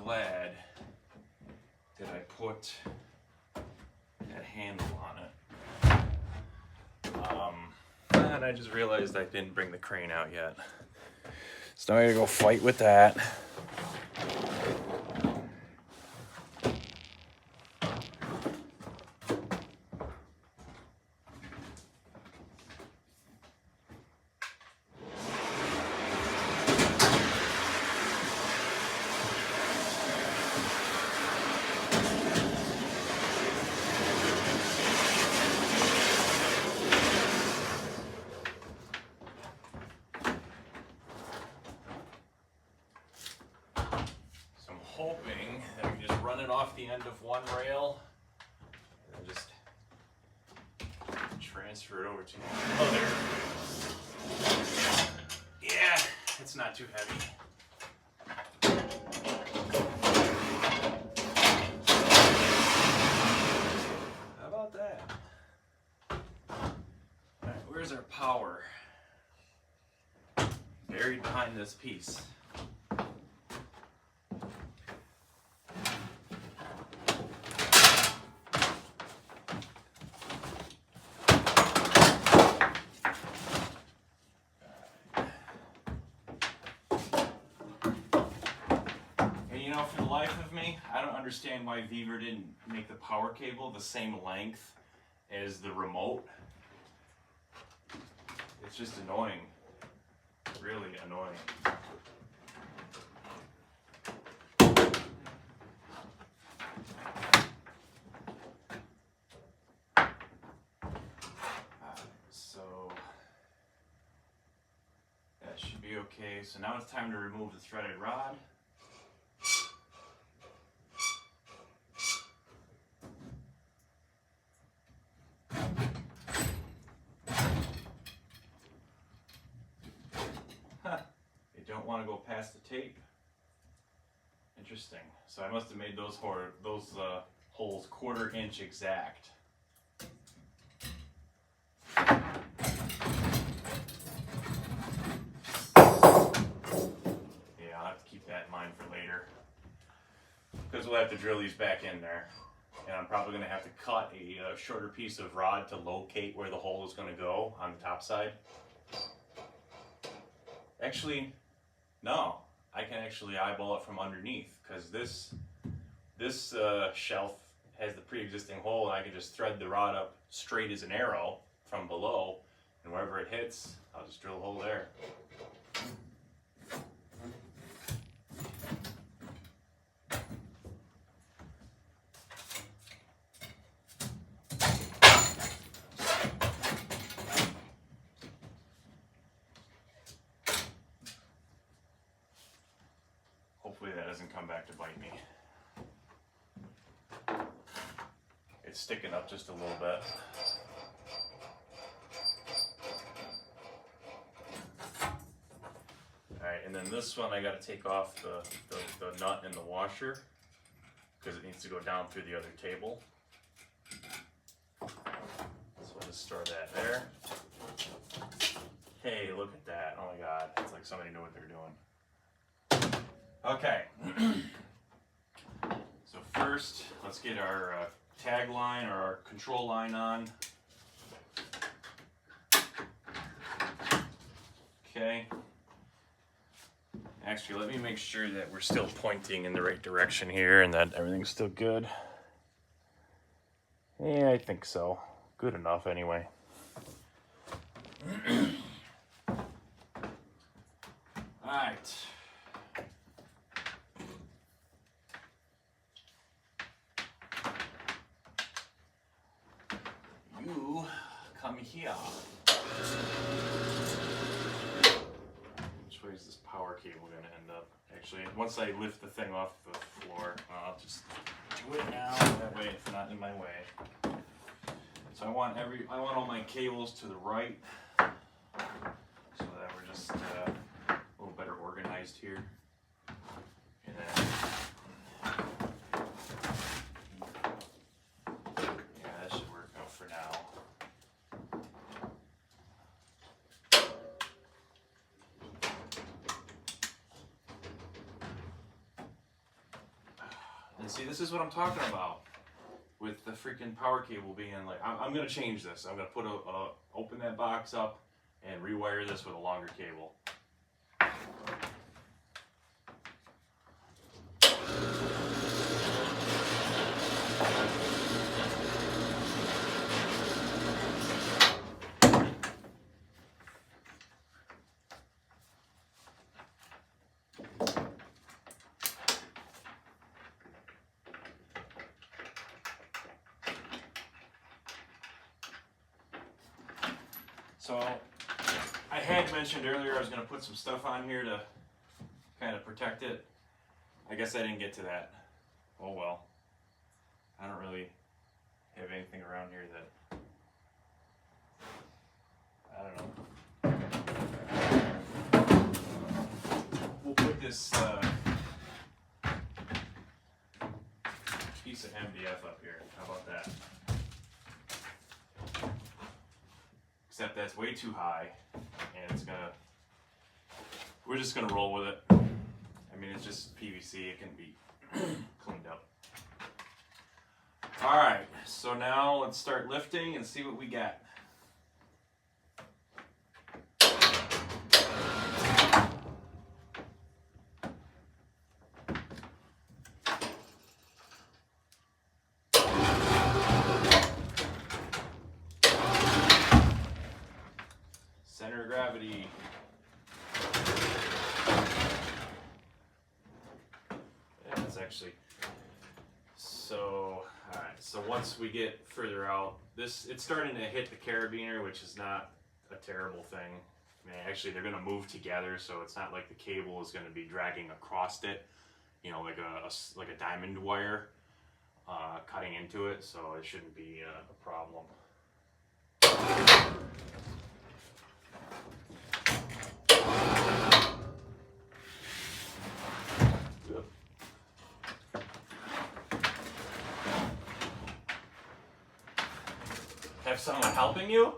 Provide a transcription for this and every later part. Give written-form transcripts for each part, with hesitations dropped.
glad that I put that handle on it. And I just realized I didn't bring the crane out yet. So now I gotta go fight with that. Hoping that we just run it off the end of one rail and just transfer it over to the other. Yeah, it's not too heavy. How about that? Alright, where's our power? Buried behind this piece. For the life of me, I don't understand why Viver didn't make the power cable the same length as the remote. It's just annoying. Really annoying. So that should be okay. So now it's time to remove the threaded rod. Don't want to go past the tape. Interesting. So I must have made those holes 1/4 inch exact. Yeah, I'll have to keep that in mind for later, because we'll have to drill these back in there, and I'm probably going to have to cut a shorter piece of rod to locate where the hole is going to go on the top side. Actually, no, I can actually eyeball it from underneath, because this shelf has the pre-existing hole, and I can just thread the rod up straight as an arrow from below, and wherever it hits, I'll just drill a hole there. Hopefully that doesn't come back to bite me. It's sticking up just a little bit. Alright, and then this one I got to take off the nut in the washer, because it needs to go down through the other table. So we'll just store that there. Hey, look at that. Oh my god, it's like somebody knew what they're doing. Okay, so first let's get our tag line or our control line on. Okay, actually let me make sure that we're still pointing in the right direction here and that everything's still good. Yeah, I think so. Good enough anyway. Alright. You come here. Which way is this power cable going to end up? Actually, once I lift the thing off the floor, I'll just do it now. That way it's not in my way. So I want all my cables to the right, so that we're just a little better organized here. And then, yeah, that should work out for now. And see, this is what I'm talking about with the freaking power cable being like, I'm gonna change this. I'm gonna put open that box up and rewire this with a longer cable. So I had mentioned earlier I was going to put some stuff on here to kind of protect it. I guess I didn't get to that. Oh well. I don't really have anything around here that, I don't know. We'll put this piece of MDF up here. How about that? Except that's way too high, and we're just gonna roll with it. I mean, it's just PVC, it can be cleaned up. All right, so now let's start lifting and see what we got. Center of gravity. Yeah, that's actually, so, alright, so once we get further out, it's starting to hit the carabiner, which is not a terrible thing. I mean, actually they're going to move together, so it's not like the cable is going to be dragging across it, you know, like a diamond wire cutting into it, so it shouldn't be a problem. Have someone helping you?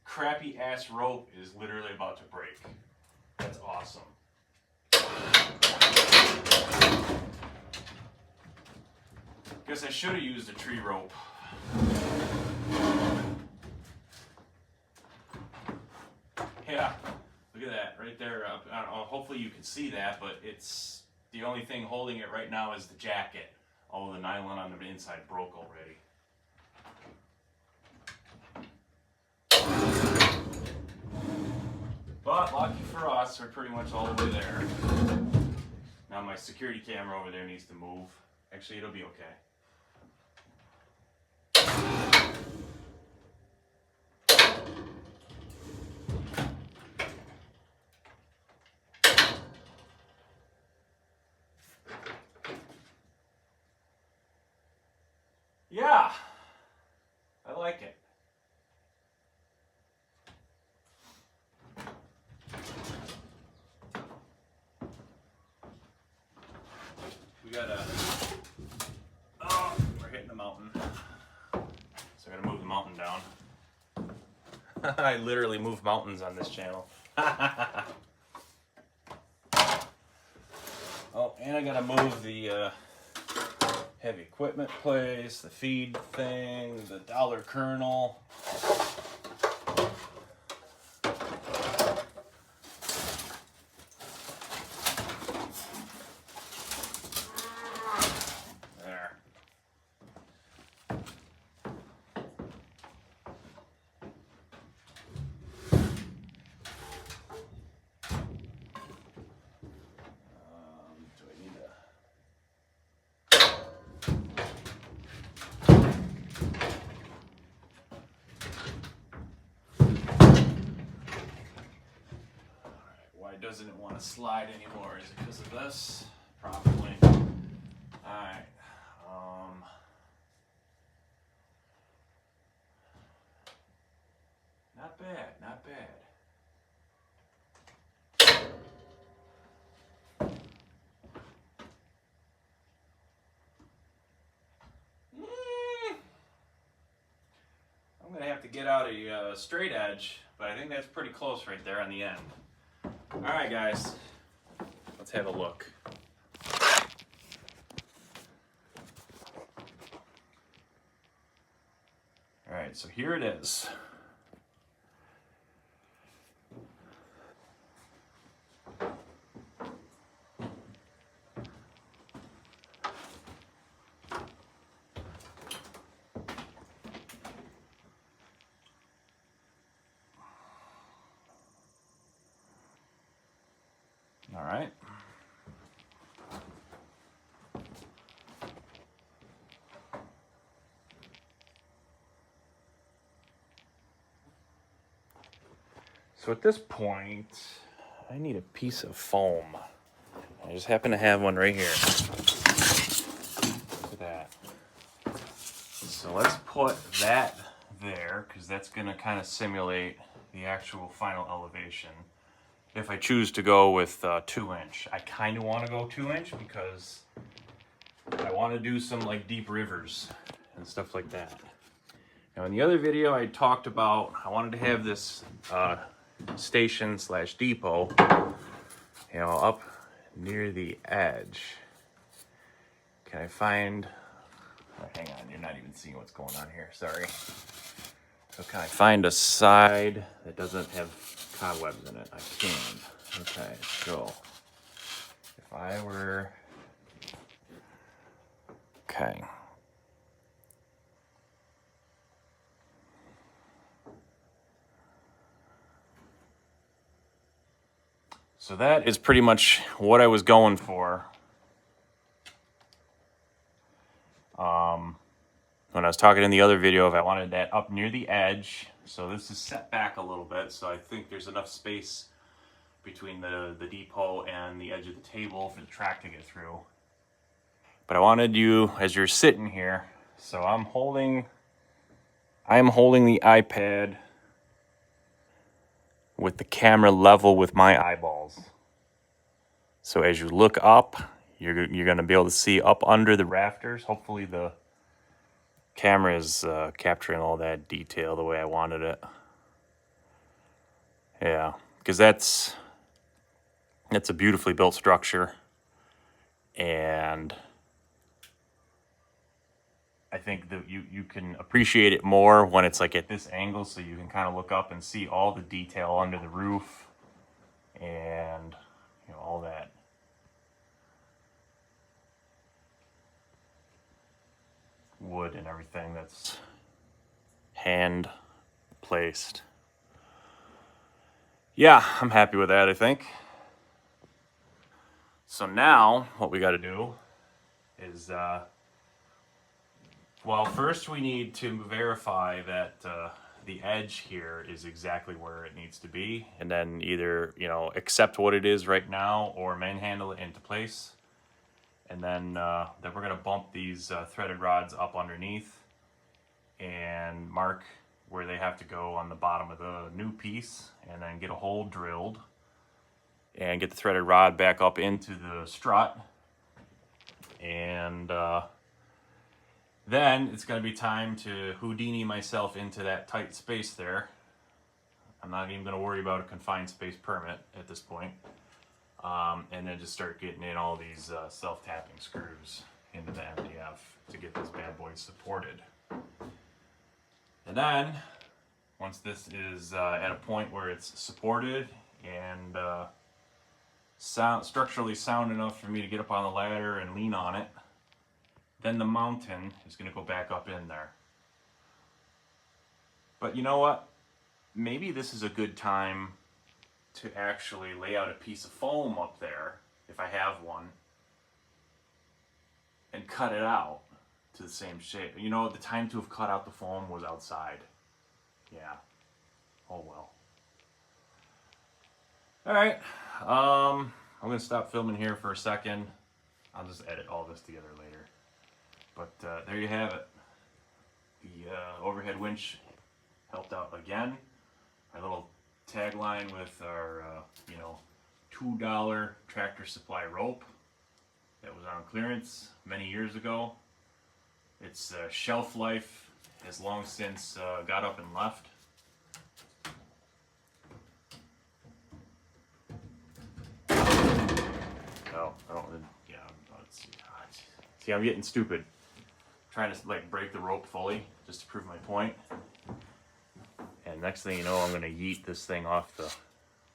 Crappy ass rope is literally about to break. That's awesome. Guess I should have used a tree rope. Yeah, look at that right there. I don't know, hopefully you can see that, but it's the only thing holding it right now is the jacket. All the nylon on the inside broke already. But lucky for us, we're pretty much all the way there. Now my security camera over there needs to move. Actually, it'll be okay. Yeah, I like it. We gotta, oh, we're hitting the mountain. So I gotta move the mountain down. I literally move mountains on this channel. Oh, and I gotta move the heavy equipment place, the feed thing, the dollar kernel. doesn't want to slide anymore? Is it because of this? Probably. Alright. Not bad, not bad. I'm going to have to get out a straight edge, but I think that's pretty close right there on the end. Alright guys, let's have a look. Alright, so here it is. All right. So at this point, I need a piece of foam. I just happen to have one right here. Look at that. So let's put that there, because that's going to kind of simulate the actual final elevation. If I choose to go with 2-inch, I kind of want to go 2-inch because I want to do some like deep rivers and stuff like that. Now in the other video I talked about, I wanted to have this station slash depot, you know, up near the edge. Can I find, oh, hang on, you're not even seeing what's going on here, sorry. So can I find a side that doesn't have cobwebs in it? I can. Okay, so if I were, okay. So that is pretty much what I was going for. When I was talking in the other video, if I wanted that up near the edge, so this is set back a little bit, so I think there's enough space between the depot and the edge of the table for the track to get through. But I wanted you, as you're sitting here, so I'm holding the iPad with the camera level with my eyeballs. So as you look up, you're going to be able to see up under the rafters. Hopefully the camera is capturing all that detail the way I wanted it. Yeah, because that's a beautifully built structure, and I think that you can appreciate it more when it's like at this angle, so you can kind of look up and see all the detail under the roof and, you know, all that. Wood and everything that's hand placed. Yeah, I'm happy with that, I think. So now what we got to do is, well, first we need to verify that the edge here is exactly where it needs to be, and then either, you know, accept what it is right now or manhandle it into place. And then we're going to bump these threaded rods up underneath and mark where they have to go on the bottom of the new piece, and then get a hole drilled and get the threaded rod back up into the strut. And then it's going to be time to Houdini myself into that tight space there. I'm not even going to worry about a confined space permit at this point. And then just start getting in all these self-tapping screws into the MDF to get this bad boy supported. And then, once this is at a point where it's supported and structurally sound enough for me to get up on the ladder and lean on it, then the mountain is going to go back up in there. But you know what? Maybe this is a good time to actually lay out a piece of foam up there, if I have one, and cut it out to the same shape. You know, the time to have cut out the foam was outside. Yeah. Oh well. Alright, I'm gonna stop filming here for a second. I'll just edit all this together later. But there you have it. The overhead winch helped out again. My little tagline with our, $2 Tractor Supply rope that was on clearance many years ago. Its shelf life has long since got up and left. Oh, I don't. Yeah, let's see. See, I'm getting stupid. Trying to like break the rope fully just to prove my point. And next thing you know, I'm gonna yeet this thing off the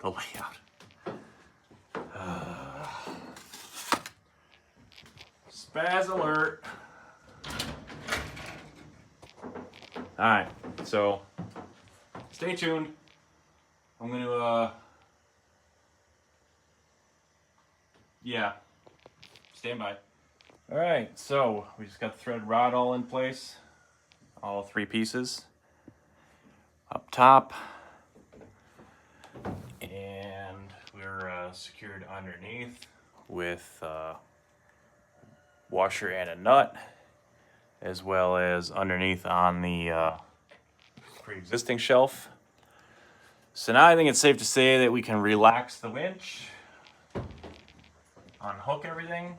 layout. Spaz alert. Alright, so stay tuned. I'm gonna stand by. Alright, so we just got the threaded rod all in place. All 3 pieces. Up top. And we're secured underneath with washer and a nut, as well as underneath on the pre-existing shelf. So now I think it's safe to say that we can relax the winch, unhook everything.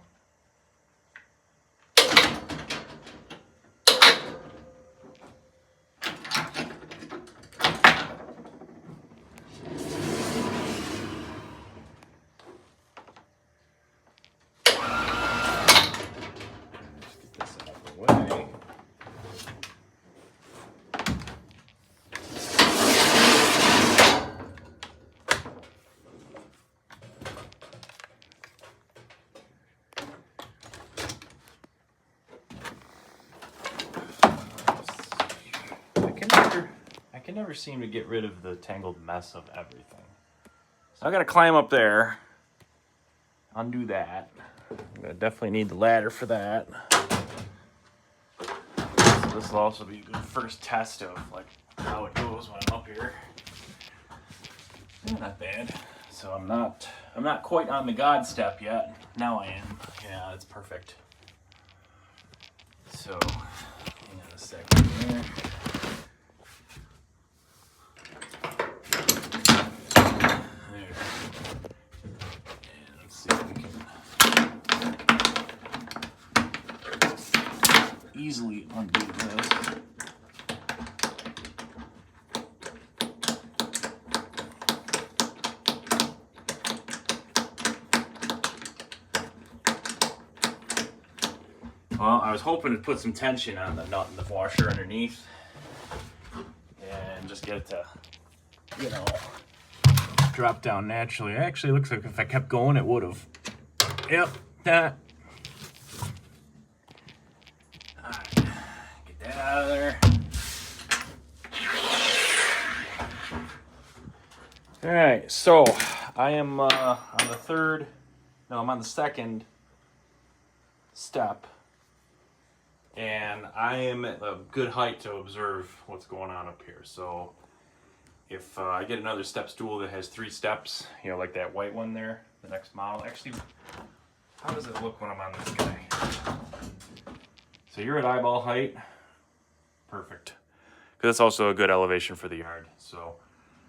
I can never seem to get rid of the tangled mess of everything. So I gotta climb up there, undo that. I'm gonna definitely need the ladder for that. So this will also be a good first test of like how it goes when I'm up here. Not bad. So I'm not quite on the God step yet. Now I am. Yeah, that's perfect. So hang on a second here. Easily undo this. Well, I was hoping to put some tension on the nut and the washer underneath and just get it to, drop down naturally. It actually looks like if I kept going, it would have. Yep, that. Out of there. All right, so I am I'm on the second step, and I am at a good height to observe what's going on up here. So if I get another step stool that has 3 steps, like that white one there, the next model. Actually, how does it look when I'm on this guy? So you're at eyeball height. Perfect. Because that's also a good elevation for the yard. So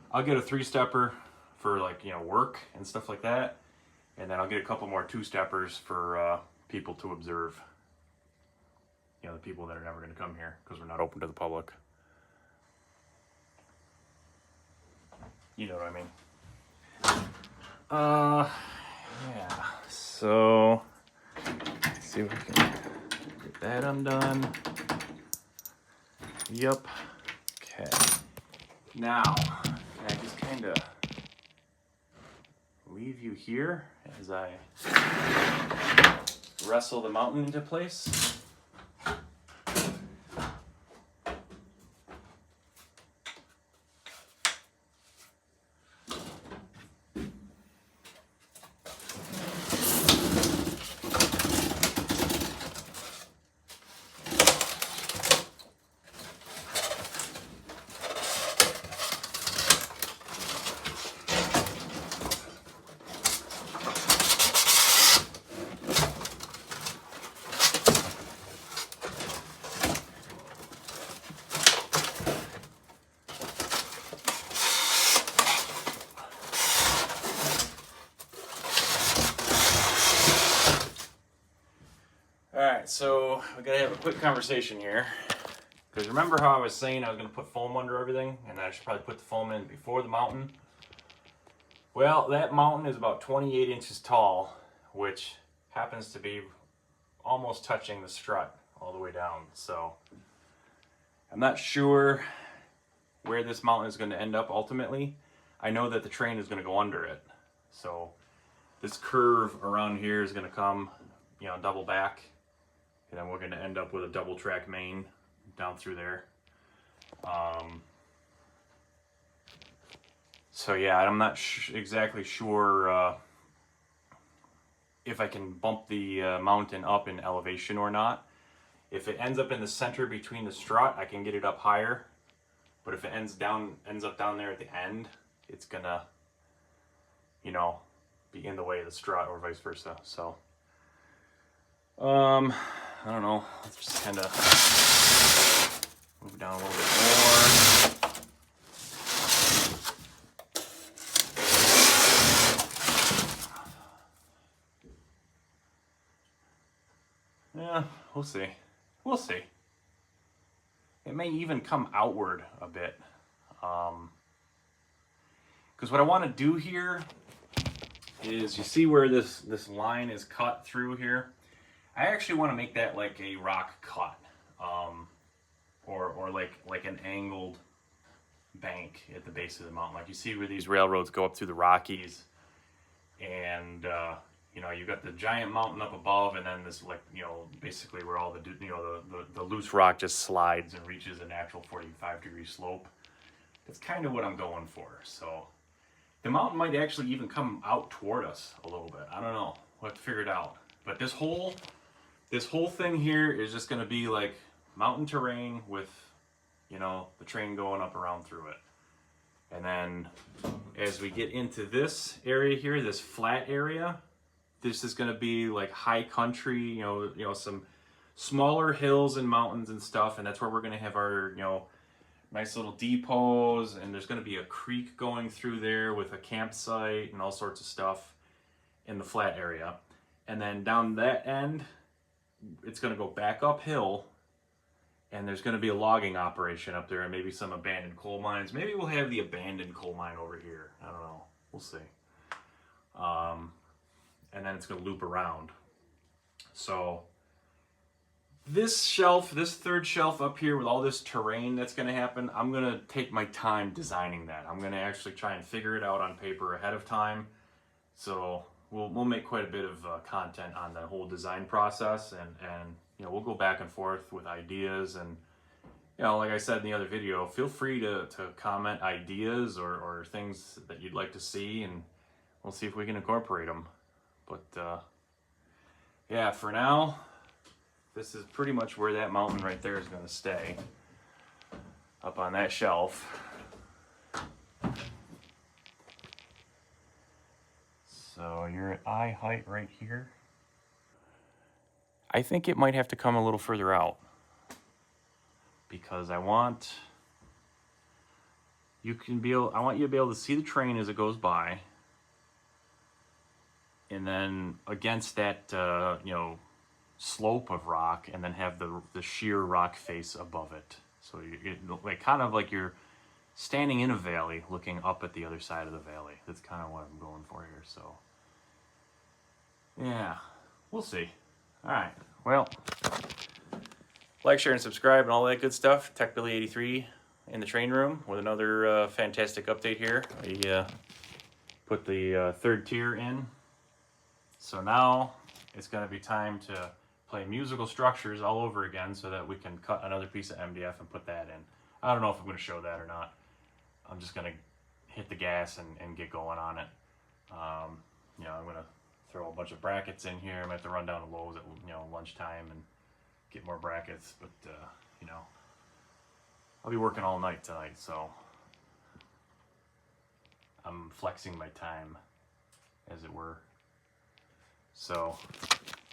I'll get a 3-stepper for work and stuff like that. And then I'll get a couple more 2-steppers for people to observe. The people that are never going to come here because we're not open to the public. You know what I mean. Yeah. So let's see if we can get that undone. Yep. Okay. Now, can I just kind of leave you here as I wrestle the mountain into place? Alright, so we gotta have a quick conversation here. Because remember how I was saying I was gonna put foam under everything, and I should probably put the foam in before the mountain? Well, that mountain is about 28 inches tall, which happens to be almost touching the strut all the way down. So I'm not sure where this mountain is going to end up ultimately. I know that the train is going to go under it. So this curve around here is going to come, you know, double back, and then we're going to end up with a double track main down through there. So yeah, I'm not exactly sure if I can bump the mountain up in elevation or not. If it ends up in the center between the strut, I can get it up higher. But if it ends up down there at the end, it's gonna, you know, be in the way of the strut or vice versa. So, I don't know. Let's just kind of move down a little bit more. Yeah, we'll see. We'll see. It may even come outward a bit. Because what I want to do here is, you see where this line is cut through here? I actually want to make that like a rock cut. Or like an angled bank at the base of the mountain. Like you see where these railroads go up through the Rockies. And you know, you got the giant mountain up above, and then this, like, you know, basically where all the, you know, the loose rock just slides and reaches a natural 45-degree slope. That's kind of what I'm going for. So the mountain might actually even come out toward us a little bit. I don't know. We'll have to figure it out. But this whole thing here is just going to be like mountain terrain with, you know, the train going up around through it. And then as we get into this area here, this flat area, this is going to be like high country, you know, some smaller hills and mountains and stuff. And that's where we're going to have our, you know, nice little depots. And there's going to be a creek going through there with a campsite and all sorts of stuff in the flat area. And then down that end, it's going to go back uphill. And there's going to be a logging operation up there, and maybe some abandoned coal mines. Maybe we'll have the abandoned coal mine over here. I don't know. We'll see. And then it's going to loop around. So this shelf, this third shelf up here with all this terrain that's going to happen, I'm going to take my time designing that. I'm going to actually try and figure it out on paper ahead of time. So we'll make quite a bit of content on the whole design process, and you know, we'll go back and forth with ideas. And you know, like I said in the other video, feel free to comment ideas or things that you'd like to see, and we'll see if we can incorporate them. But yeah, for now, this is pretty much where that mountain right there is going to stay, up on that shelf. So you're at eye height right here. I think it might have to come a little further out, because I want you to be able to see the train as it goes by, and then against that you know, slope of rock, and then have the sheer rock face above it. So you like kind of like you're standing in a valley looking up at the other side of the valley. That's kind of what I'm going for here. So yeah, we'll see. All right, well, like, share, and subscribe, and all that good stuff. TechBilly83 in the train room with another fantastic update here. I put the third tier in. So now it's going to be time to play musical structures all over again, so that we can cut another piece of MDF and put that in. I don't know if I'm going to show that or not. I'm just going to hit the gas and get going on it. You know, I'm going to throw a bunch of brackets in here. I might have to run down to Lowe's at, you know, lunchtime and get more brackets. But, you know, I'll be working all night tonight, so I'm flexing my time, as it were. So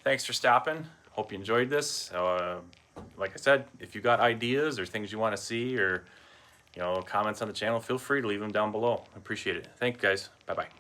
thanks for stopping. Hope you enjoyed this. Like I said, if you got ideas or things you want to see, or, you know, comments on the channel, feel free to leave them down below. I appreciate it. Thank you, guys. Bye-bye.